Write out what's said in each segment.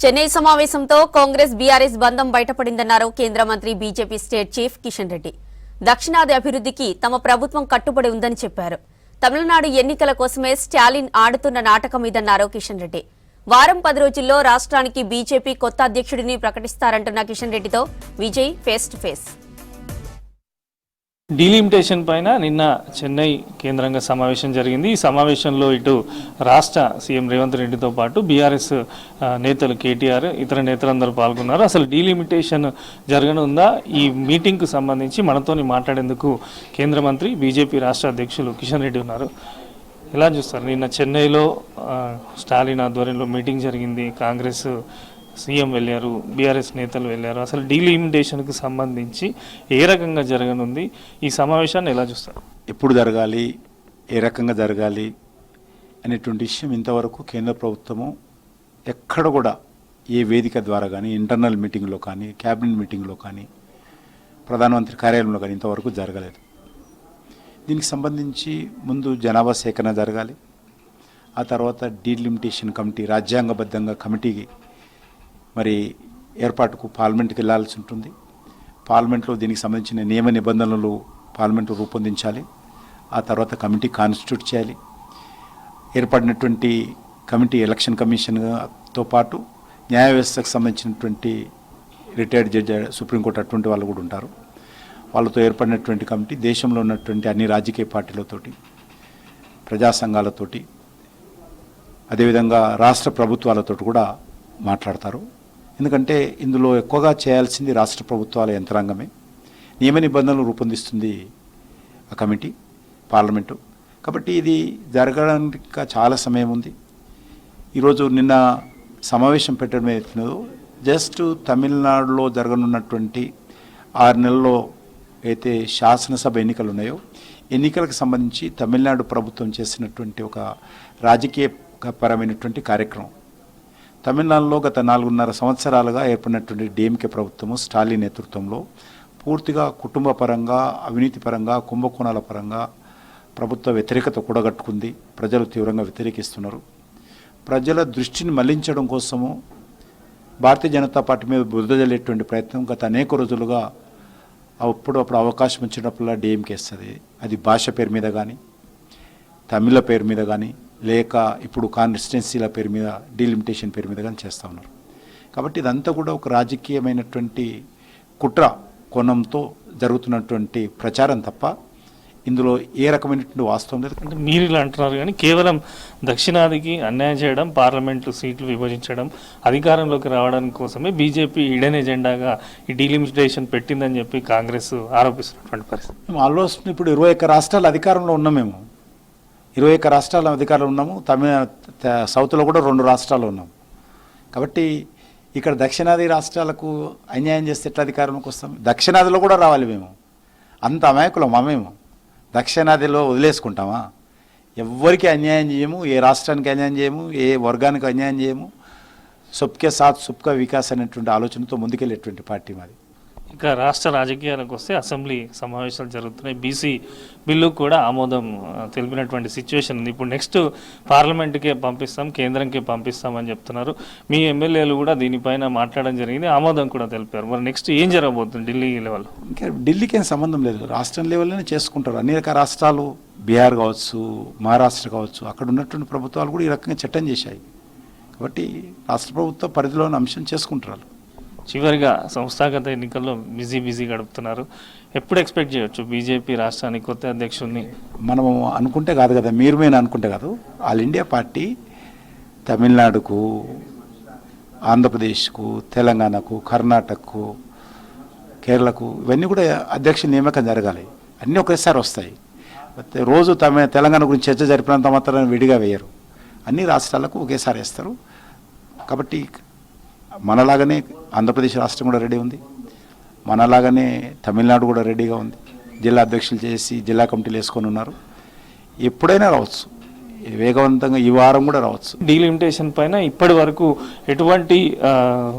Chennai సమావేశంతో Congress BRS బంధం బయటపడిందన్నారు కేంద్ర మంత్రి BJP state chief Kishan Reddy. దక్షిణాది అభివృద్ధికి తమ ప్రభుత్వం కట్టుబడి ఉందని చెప్పారు. తమిళనాడు ఎన్నికల కోసమే స్టాలిన్ ఆడుతున్న నాటకం ఇదన్నారు కిషన్ రెడ్డి. వారం 10 రోజుల్లో రాష్ట్రానికి బీజేపీ కొత్త అధ్యక్షుడిని ప్రకటిస్తారంటున్న కిషన్ రెడ్డితో Vijay face to face. Delimitation పైన నిన్న చెన్నై కేంద్రంగా సమావేశం జరిగింది. ఈ సమావేశంలో ఇటు రాష్ట్ర సీఎం రేవంత్ రెడ్డితో పాటు బీఆర్ఎస్ నేతలు కేటీఆర్ ఇతర నేతలందరూ పాల్గొన్నారు. అసలు డీలిమిటేషన్ జరగనుందా, ఈ మీటింగ్కు సంబంధించి మనతోని మాట్లాడేందుకు కేంద్ర మంత్రి బీజేపీ రాష్ట్ర అధ్యక్షులు కిషన్ రెడ్డి ఉన్నారు. ఎలా చూస్తారు? నిన్న చెన్నైలో స్టాలిన్ ఆధ్వర్యంలో మీటింగ్ జరిగింది. కాంగ్రెస్ సీఎం వెళ్ళారు, బీఆర్ఎస్ నేతలు వెళ్ళారు. అసలు డీలిమిటేషన్కు సంబంధించి ఏ రకంగా జరగనుంది, ఈ సమావేశాన్ని ఎలా చూస్తారు? ఎప్పుడు జరగాలి, ఏ రకంగా జరగాలి అనేటువంటి విషయం ఇంతవరకు కేంద్ర ప్రభుత్వము ఎక్కడ కూడా ఏ వేదిక ద్వారా కానీ, ఇంటర్నల్ మీటింగ్లో కానీ, క్యాబినెట్ మీటింగ్లో కానీ, ప్రధానమంత్రి కార్యాలయంలో కానీ ఇంతవరకు జరగలేదు. దీనికి సంబంధించి ముందు జనాభా సేకరణ జరగాలి. ఆ తర్వాత డీలిమిటేషన్ కమిటీ, రాజ్యాంగబద్ధంగా కమిటీకి మరి ఏర్పాటుకు పార్లమెంట్కి వెళ్లాల్సి ఉంటుంది. పార్లమెంట్లో దీనికి సంబంధించిన నియమ నిబంధనలు పార్లమెంటు రూపొందించాలి. ఆ తర్వాత కమిటీ కాన్స్టిట్యూట్ చేయాలి. ఏర్పడినటువంటి కమిటీ ఎలక్షన్ కమిషన్తో పాటు న్యాయ వ్యవస్థకు సంబంధించినటువంటి రిటైర్డ్ జడ్జి, సుప్రీంకోర్టు అటువంటి వాళ్ళు కూడా ఉంటారు. వాళ్ళతో ఏర్పడినటువంటి కమిటీ దేశంలో ఉన్నటువంటి అన్ని రాజకీయ పార్టీలతోటి, ప్రజా సంఘాలతోటి, అదేవిధంగా రాష్ట్ర ప్రభుత్వాలతో కూడా మాట్లాడతారు. ఎందుకంటే ఇందులో ఎక్కువగా చేయాల్సింది రాష్ట్ర ప్రభుత్వాల యంత్రాంగమే. నియమ నిబంధనలు రూపొందిస్తుంది ఆ కమిటీ, పార్లమెంటు. కాబట్టి ఇది జరగడానికి చాలా సమయం ఉంది. ఈరోజు నిన్న సమావేశం పెట్టడం అవుతున్నదో జస్ట్ తమిళనాడులో జరగనున్నటువంటి 6 నెలల్లో అయితే శాసనసభ ఎన్నికలు ఉన్నాయో, ఎన్నికలకు సంబంధించి తమిళనాడు ప్రభుత్వం చేసినటువంటి ఒక రాజకీయపరమైనటువంటి కార్యక్రమం. తమిళనాడులో గత 4.5 సంవత్సరాలుగా ఏర్పడినటువంటి డిఎంకే ప్రభుత్వము స్టాలిన్ నేతృత్వంలో పూర్తిగా కుటుంబ పరంగా, అవినీతి పరంగా, కుంభకోణాల పరంగా ప్రభుత్వ వ్యతిరేకత కూడగట్టుకుంది. ప్రజలు తీవ్రంగా వ్యతిరేకిస్తున్నారు. ప్రజల దృష్టిని మళ్లించడం కోసము భారతీయ జనతా పార్టీ మీద బురద జల్లేటువంటి ప్రయత్నం గత అనేక రోజులుగా అప్పుడు అవకాశం వచ్చినప్పుడల్లా డిఎంకే ఇస్తుంది. అది భాష పేరు మీద కానీ, తమిళ పేరు మీద కానీ, లేక ఇప్పుడు కాన్స్టిట్యున్సీల పేరు మీద, డీలిమిటేషన్ పేరు మీద కానీ చేస్తూ ఉన్నారు. కాబట్టి ఇదంతా కూడా ఒక రాజకీయమైనటువంటి కుట్ర కోణంతో జరుగుతున్నటువంటి ప్రచారం తప్ప ఇందులో ఏ రకమైనటువంటి వాస్తవం లేదు. అంటే మీరు ఇలా అంటున్నారు కానీ కేవలం దక్షిణాదికి అన్యాయం చేయడం, పార్లమెంటు సీట్లు విభజించడం, అధికారంలోకి రావడానికి కోసమే బీజేపీ హిడెన్ ఎజెండాగా ఈ డీలిమిటేషన్ పెట్టిందని చెప్పి కాంగ్రెస్ ఆరోపిస్తున్నటువంటి పరిస్థితి. మేము ఆల్మోస్ట్ ఇప్పుడు 21 రాష్ట్రాల అధికారంలో ఉన్నాం. మేము 21 రాష్ట్రాల అధికారంలో ఉన్నాము. సౌత్లో కూడా 2 రాష్ట్రాలు ఉన్నాము. కాబట్టి ఇక్కడ దక్షిణాది రాష్ట్రాలకు అన్యాయం చేస్తే ఎట్లా అధికారంలోకి వస్తాం? దక్షిణాదిలో కూడా రావాలి. మేము అంత అమాయకులమా? మేము దక్షిణాదిలో వదిలేసుకుంటామా? ఎవ్వరికి అన్యాయం చేయము, ఏ రాష్ట్రానికి అన్యాయం చేయము, ఏ వర్గానికి అన్యాయం చేయము. సబ్కే సాత్ సబ్కా వికాస్ అనేటువంటి ఆలోచనతో ముందుకెళ్ళేటువంటి పార్టీ మాది. ఇంకా రాష్ట్ర రాజకీయాలకు వస్తే అసెంబ్లీ సమావేశాలు జరుగుతున్నాయి. బీసీ బిల్లు కూడా ఆమోదం తెలిపినటువంటి సిచ్యువేషన్ ఉంది. ఇప్పుడు నెక్స్ట్ పార్లమెంట్కే పంపిస్తాం, కేంద్రంకే పంపిస్తామని చెప్తున్నారు. మీ ఎమ్మెల్యేలు కూడా దీనిపైన మాట్లాడడం జరిగింది, ఆమోదం కూడా తెలిపారు. మరి నెక్స్ట్ ఏం జరగబోతుంది ఢిల్లీ లెవెల్? ఇంకా ఢిల్లీకి ఏం సంబంధం లేదు, రాష్ట్రం లెవెల్లోనే చేసుకుంటారు. అనేక రాష్ట్రాలు, బీహార్ కావచ్చు, మహారాష్ట్ర కావచ్చు, అక్కడ ఉన్నటువంటి ప్రభుత్వాలు కూడా ఈ రకంగా చట్టం చేశాయి. కాబట్టి రాష్ట్ర ప్రభుత్వ పరిధిలోని అంశం చేసుకుంటారు. చివరిగా సంస్థాగత ఎన్నికల్లో బిజీ గడుపుతున్నారు. ఎప్పుడు ఎక్స్పెక్ట్ చేయొచ్చు బీజేపీ రాష్ట్రానికి కొత్త అధ్యక్షుడిని? మనము అనుకుంటే కాదు కదా, మీరు అనుకుంటే కాదు. ఆల్ ఇండియా పార్టీ తమిళనాడుకు, ఆంధ్రప్రదేశ్కు, తెలంగాణకు, కర్ణాటకకు, కేరళకు ఇవన్నీ కూడా అధ్యక్ష నియామకం జరగాలి. అన్నీ ఒకేసారి వస్తాయి. రోజు తెలంగాణ గురించి చర్చ జరిపినంత మాత్రం విడిగా వేయరు. అన్ని రాష్ట్రాలకు ఒకేసారి వేస్తారు. కాబట్టి మనలాగానే ఆంధ్రప్రదేశ్ రాష్ట్రం కూడా రెడీ ఉంది, మనలాగానే తమిళనాడు కూడా రెడీగా ఉంది. జిల్లా అధ్యక్షులు చేసి జిల్లా కమిటీలు వేసుకొని ఉన్నారు. ఎప్పుడైనా రావచ్చు, వేగవంతంగా ఈ వారం కూడా రావచ్చు. డీలిమిటేషన్ పైన ఇప్పటి వరకు ఎటువంటి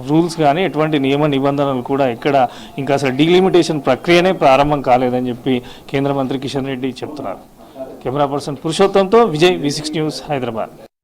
రూల్స్ కానీ, ఎటువంటి నియమ నిబంధనలు కూడా ఇక్కడ ఇంకా అసలు డీలిమిటేషన్ ప్రక్రియనే ప్రారంభం కాలేదని చెప్పి కేంద్ర మంత్రి కిషన్ రెడ్డి చెప్తున్నారు. కెమెరా పర్సన్ పురుషోత్తంతో విజయ్, V6 న్యూస్, హైదరాబాద్.